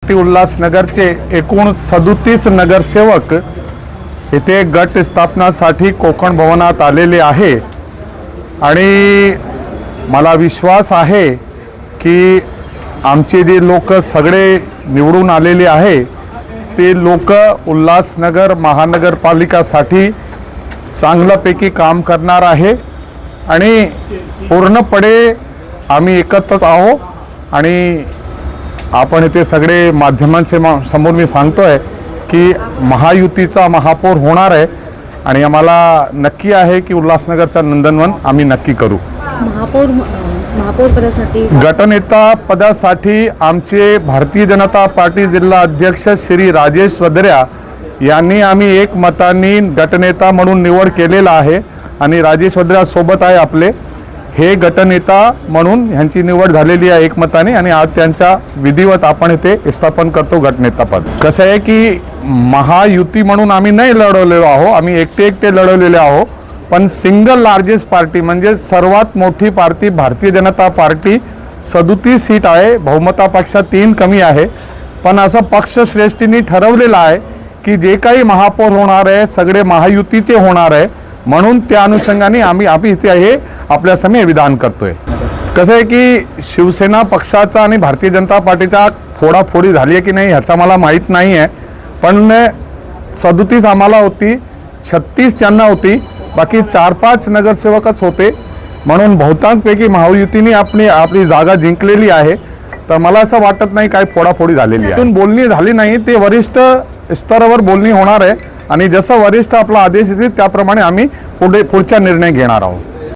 Party उल्हासनगरचे एकूण 37 नगरसेवक इथे गट स्थापनासाठी कोकण भवनात आलेले आहे आणि मला विश्वास आहे की आमचे जे लोक सगळे निवडून आलेले आहे ते लोक उल्हासनगर महानगरपालिकासाठी चांगल्यापैकी काम करणार आहे आणि पूर्णपणे आम्ही एकत्र आहोत आणि आपण इथे सगळे माध्यमांचे समोर मी सांगतोय की महायुतीचा महापौर होणार आहे आणि आम्हाला नक्की आहे की उल्हासनगरचा नंदनवन आम्ही नक्की करू। महापौर पदासाठी गटनेता पदासाठी आमचे भारतीय जनता पार्टी जिल्हा अध्यक्ष श्री राजेश वद्र्या यांनी आम्ही एक मतांनी गटनेता म्हणून निवड केलेला आहे आणि राजेश वद्र्या सोबत आहे आपले हे गटनेता म्हणून यांची निवड झालेली आहे एकमताने आणि आज त्यांच्या विधिवत आपण इथे स्थापन करतो गटनेता पद। कसं आहे की महायुती म्हणून आम्ही नाही लढवलेलो आहोत, आम्ही एकटे लढवलेले आहोत, पण सिंगल लार्जेस्ट पार्टी म्हणजे सर्वात मोठी party Bharatiya Janata party 37 seat आहे, बहुमतापेक्षा 3 कमी आहे, पण असं पक्षश्रेष्ठींनी ठरवलेलं आहे की जे काही महापौर होणार आहे सगळे महायुतीचे होणार आहे म्हणून त्या अनुषंगाने आम्ही इथे हे आपल्या समोर विधान करतोय। कसं आहे की शिवसेना पक्षाचा आणि भारतीय जनता पार्टीचा फोडाफोडी झाली आहे की नाही ह्याचा मला माहीत नाही आहे, पण 37 आम्हाला होती, 36 त्यांना होती, बाकी 4-5 नगरसेवकच होते म्हणून बहुतांशपैकी महायुतीने आपली जागा जिंकलेली आहे। तर मला असं वाटत नाही काय फोडाफोडी झालेली आहे, बोलणी झाली नाही, ते वरिष्ठ स्तरावर बोलणी होणार आहे आणि जसं वरिष्ठ आपला आदेश देतील त्याप्रमाणे आम्ही पुढचा निर्णय घेणार आहोत।